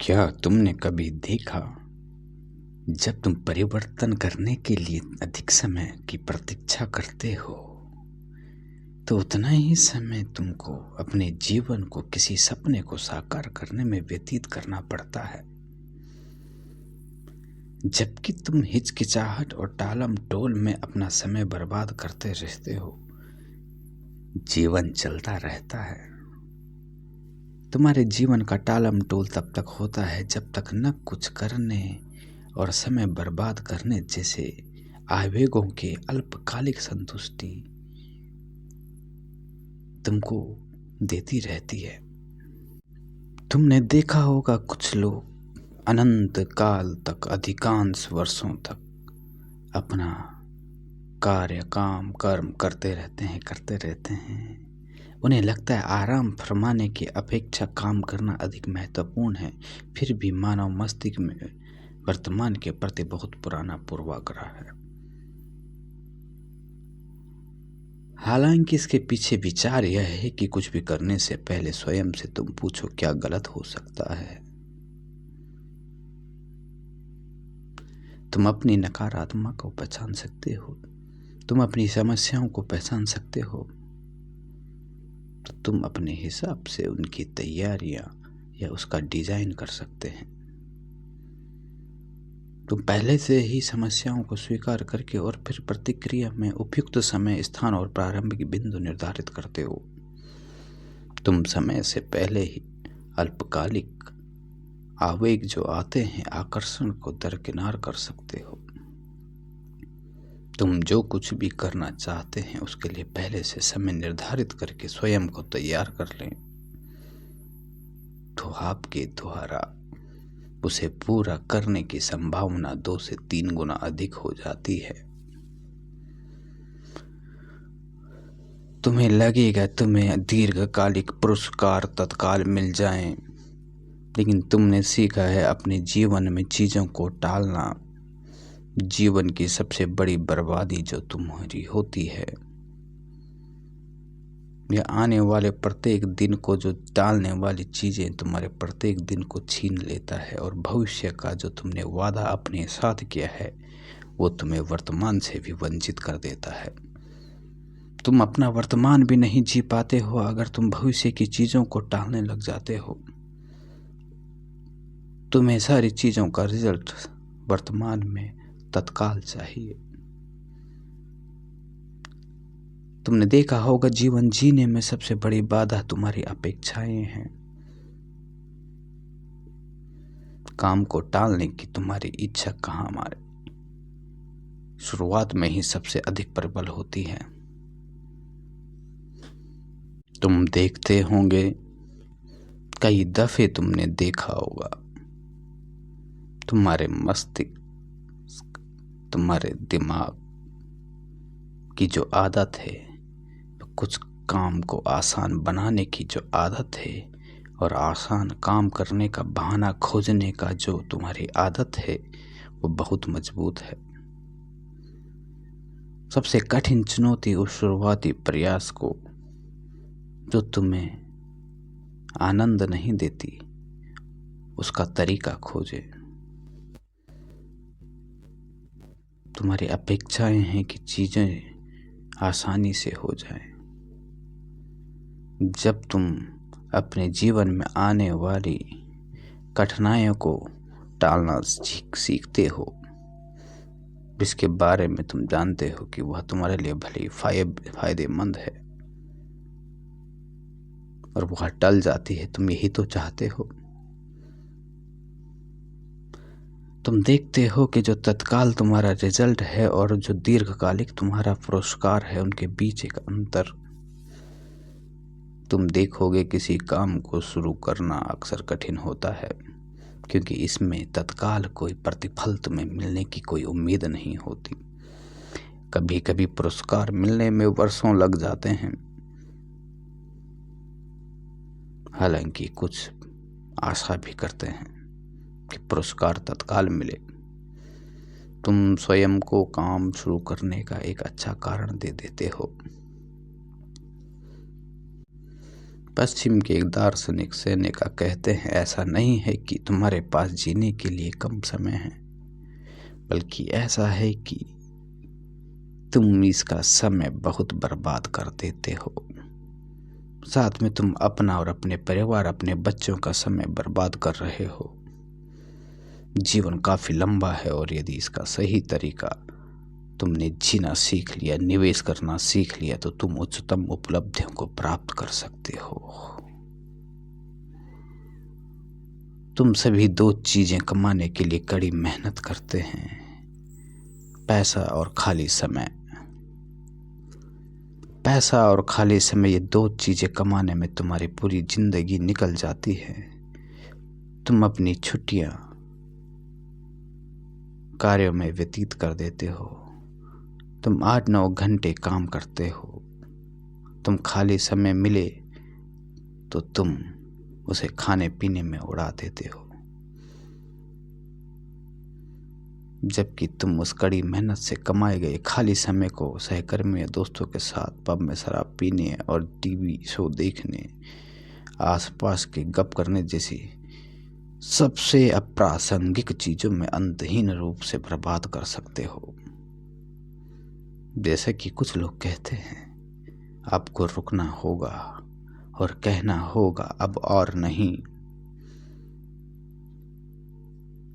क्या तुमने कभी देखा, जब तुम परिवर्तन करने के लिए अधिक समय की प्रतीक्षा करते हो तो उतना ही समय तुमको अपने जीवन को किसी सपने को साकार करने में व्यतीत करना पड़ता है। जबकि तुम हिचकिचाहट और टालम टोल में अपना समय बर्बाद करते रहते हो, जीवन चलता रहता है। तुम्हारे जीवन का टालम टोल तब तक होता है जब तक न कुछ करने और समय बर्बाद करने जैसे आवेगों के अल्पकालिक संतुष्टि तुमको देती रहती है। तुमने देखा होगा कुछ लोग अनंत काल तक, अधिकांश वर्षों तक अपना कार्य, काम, कर्म करते रहते हैं। उन्हें लगता है आराम फरमाने की अपेक्षा काम करना अधिक महत्वपूर्ण है। फिर भी मानव मस्तिष्क में वर्तमान के प्रति बहुत पुराना पूर्वाग्रह है। हालांकि इसके पीछे विचार यह है कि कुछ भी करने से पहले स्वयं से तुम पूछो, क्या गलत हो सकता है। तुम अपनी नकारात्मक को पहचान सकते हो, तुम अपनी समस्याओं को पहचान सकते हो, तो तुम अपने हिसाब से उनकी तैयारियां या उसका डिजाइन कर सकते हैं। तुम पहले से ही समस्याओं को स्वीकार करके और फिर प्रतिक्रिया में उपयुक्त समय, स्थान और प्रारंभिक बिंदु निर्धारित करते हो। तुम समय से पहले ही अल्पकालिक आवेग जो आते हैं, आकर्षण को दरकिनार कर सकते हो। तुम जो कुछ भी करना चाहते हैं उसके लिए पहले से समय निर्धारित करके स्वयं को तैयार कर लें, तो आपके द्वारा उसे पूरा करने की संभावना 2 से 3 गुना अधिक हो जाती है। तुम्हें लगेगा तुम्हें दीर्घकालिक पुरस्कार तत्काल मिल जाएं, लेकिन तुमने सीखा है अपने जीवन में चीजों को टालना। जीवन की सबसे बड़ी बर्बादी जो तुम्हारी होती है, यह आने वाले प्रत्येक दिन को, जो टालने वाली चीजें तुम्हारे प्रत्येक दिन को छीन लेता है, और भविष्य का जो तुमने वादा अपने साथ किया है वो तुम्हें वर्तमान से भी वंचित कर देता है। तुम अपना वर्तमान भी नहीं जी पाते हो अगर तुम भविष्य की चीजों को टालने लग जाते हो। तुम्हें सारी चीजों का रिजल्ट वर्तमान में तत्काल चाहिए। तुमने देखा होगा जीवन जीने में सबसे बड़ी बाधा तुम्हारी अपेक्षाएं हैं। काम को टालने की तुम्हारी इच्छा कहाँ हमारे शुरुआत में ही सबसे अधिक प्रबल होती है। तुम देखते होंगे, कई दफे तुमने देखा होगा, तुम्हारे मस्तिष्क, तुम्हारे दिमाग की जो आदत है, कुछ काम को आसान बनाने की जो आदत है और आसान काम करने का बहाना खोजने का जो तुम्हारी आदत है, वो बहुत मजबूत है। सबसे कठिन चुनौती उस शुरुआती प्रयास को जो तुम्हें आनंद नहीं देती, उसका तरीका खोजे। तुम्हारी अपेक्षाएं हैं कि चीजें आसानी से हो जाएं। जब तुम अपने जीवन में आने वाली कठिनाइयों को टालना सीखते हो, जिसके बारे में तुम जानते हो कि वह तुम्हारे लिए भले फायदेमंद है, और वह टल जाती है, तुम यही तो चाहते हो। तुम देखते हो कि जो तत्काल तुम्हारा रिजल्ट है और जो दीर्घकालिक तुम्हारा पुरस्कार है, उनके बीच एक अंतर। तुम देखोगे किसी काम को शुरू करना अक्सर कठिन होता है, क्योंकि इसमें तत्काल कोई प्रतिफल तुम्हें मिलने की कोई उम्मीद नहीं होती। कभी कभी पुरस्कार मिलने में वर्षों लग जाते हैं। हालांकि कुछ आशा भी करते हैं कि पुरस्कार तत्काल मिले। तुम स्वयं को काम शुरू करने का एक अच्छा कारण दे देते हो। पश्चिम के एक दार्शनिक सेनेका कहते हैं, ऐसा नहीं है कि तुम्हारे पास जीने के लिए कम समय है, बल्कि ऐसा है कि तुम इसका समय बहुत बर्बाद कर देते हो। साथ में तुम अपना और अपने परिवार, अपने बच्चों का समय बर्बाद कर रहे हो। जीवन काफी लंबा है और यदि इसका सही तरीका तुमने जीना सीख लिया, निवेश करना सीख लिया, तो तुम उच्चतम उपलब्धियों को प्राप्त कर सकते हो। तुम सभी दो चीजें कमाने के लिए कड़ी मेहनत करते हैं, पैसा और खाली समय। पैसा और खाली समय, ये दो चीजें कमाने में तुम्हारी पूरी जिंदगी निकल जाती है। तुम अपनी छुट्टियां कार्यों में व्यतीत कर देते हो। तुम 8-9 घंटे काम करते हो। तुम खाली समय मिले तो तुम उसे खाने पीने में उड़ा देते हो, जबकि तुम उस कड़ी मेहनत से कमाए गए खाली समय को सहकर्मी या दोस्तों के साथ पब में शराब पीने और टीवी शो देखने, आसपास के गप करने जैसी सबसे अप्रासंगिक चीजों में अंतहीन रूप से बर्बाद कर सकते हो। जैसे कि कुछ लोग कहते हैं, आपको रुकना होगा और कहना होगा अब और नहीं।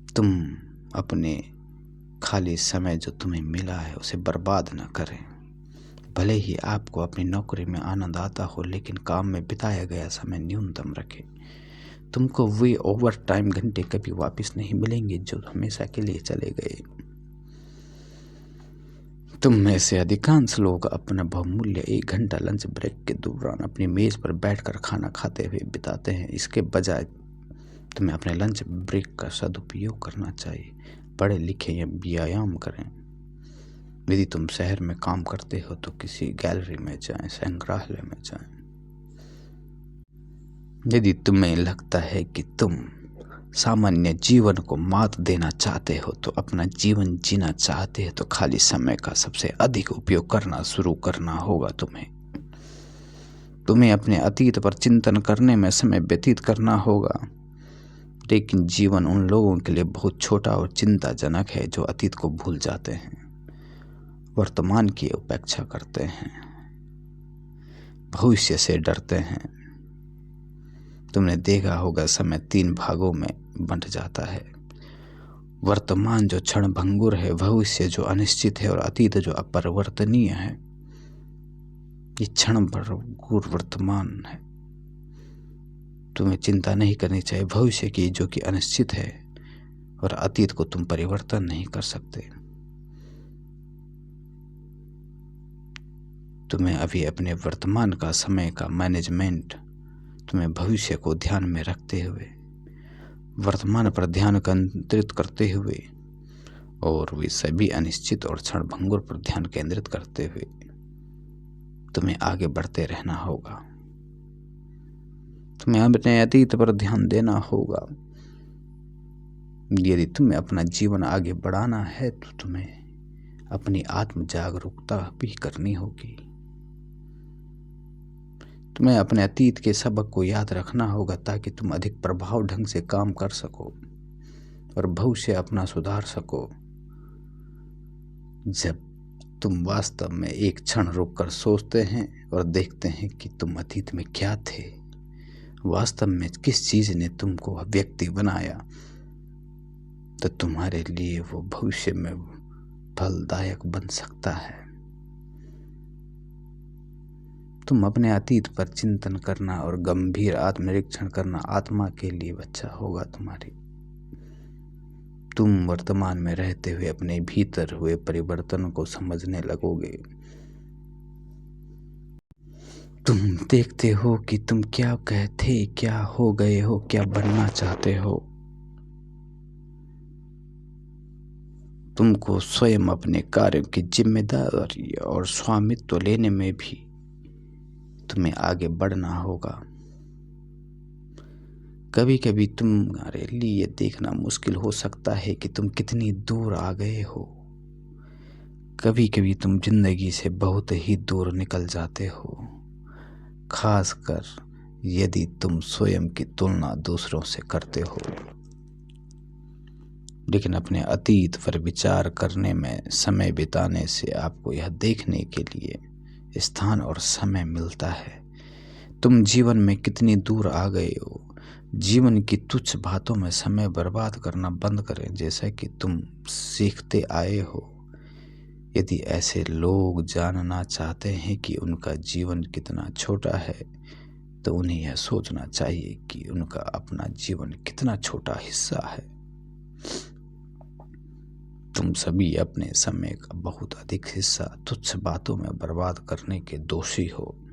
तुम अपने खाली समय जो तुम्हें मिला है उसे बर्बाद न करें। भले ही आपको अपनी नौकरी में आनंद आता हो, लेकिन काम में बिताया गया समय न्यूनतम रखें। तुमको वे ओवर टाइम घंटे कभी वापस नहीं मिलेंगे जो हमेशा के लिए चले गए। तुम में से अधिकांश लोग अपना बहुमूल्य 1 घंटा लंच ब्रेक के दौरान अपनी मेज पर बैठकर खाना खाते हुए बिताते हैं। इसके बजाय तुम्हें अपने लंच ब्रेक का सदुपयोग करना चाहिए। पढ़े लिखें या व्यायाम करें। यदि तुम शहर में काम करते हो तो किसी गैलरी में जाएं, संग्रहालय में जाएं। यदि तुम्हें लगता है कि तुम सामान्य जीवन को मात देना चाहते हो, तो अपना जीवन जीना चाहते हो, तो खाली समय का सबसे अधिक उपयोग करना शुरू करना होगा। तुम्हें अपने अतीत पर चिंतन करने में समय व्यतीत करना होगा। लेकिन जीवन उन लोगों के लिए बहुत छोटा और चिंताजनक है जो अतीत को भूल जाते हैं, वर्तमान की उपेक्षा करते हैं, भविष्य से डरते हैं। तुमने देखा होगा, समय 3 भागों में बंट जाता है। वर्तमान जो क्षण भंगुर है, भविष्य जो अनिश्चित है और अतीत जो अपरिवर्तनीय है। ये क्षण भंगुर वर्तमान है, तुम्हें चिंता नहीं करनी चाहिए भविष्य की जो कि अनिश्चित है, और अतीत को तुम परिवर्तन नहीं कर सकते। तुम्हें अभी अपने वर्तमान का समय का मैनेजमेंट, तुम्हें भविष्य को ध्यान में रखते हुए, वर्तमान पर ध्यान केंद्रित करते हुए और वे सभी अनिश्चित और क्षण भंगुर पर ध्यान केंद्रित करते हुए तुम्हें आगे बढ़ते रहना होगा। तुम्हें अपने अतीत पर ध्यान देना होगा। यदि तुम्हें अपना जीवन आगे बढ़ाना है तो तुम्हें अपनी आत्म जागरूकता भी करनी होगी। तुम्हें अपने अतीत के सबक को याद रखना होगा ताकि तुम अधिक प्रभाव ढंग से काम कर सको और भविष्य अपना सुधार सको। जब तुम वास्तव में एक क्षण रुककर सोचते हैं और देखते हैं कि तुम अतीत में क्या थे, वास्तव में किस चीज ने तुमको व्यक्ति बनाया, तो तुम्हारे लिए वो भविष्य में फलदायक बन सकता है। तुम अपने अतीत पर चिंतन करना और गंभीर आत्मनिरीक्षण करना आत्मा के लिए अच्छा होगा तुम्हारी। तुम वर्तमान में रहते हुए अपने भीतर हुए परिवर्तन को समझने लगोगे। तुम देखते हो कि तुम क्या कहते, क्या हो गए हो, क्या बनना चाहते हो। तुमको स्वयं अपने कार्यों की जिम्मेदारी और स्वामित्व लेने में भी तुम्हें आगे बढ़ना होगा। कभी कभी तुम्हारे लिए देखना मुश्किल हो सकता है कि तुम कितनी दूर आ गए हो। कभी कभी तुम जिंदगी से बहुत ही दूर निकल जाते हो, खासकर यदि तुम स्वयं की तुलना दूसरों से करते हो। लेकिन अपने अतीत पर विचार करने में समय बिताने से आपको यह देखने के लिए स्थान और समय मिलता है तुम जीवन में कितनी दूर आ गए हो। जीवन की तुच्छ बातों में समय बर्बाद करना बंद करें, जैसा कि तुम सीखते आए हो। यदि ऐसे लोग जानना चाहते हैं कि उनका जीवन कितना छोटा है, तो उन्हें यह सोचना चाहिए कि उनका अपना जीवन कितना छोटा हिस्सा है। तुम सभी अपने समय का बहुत अधिक हिस्सा तुच्छ बातों में बर्बाद करने के दोषी हो।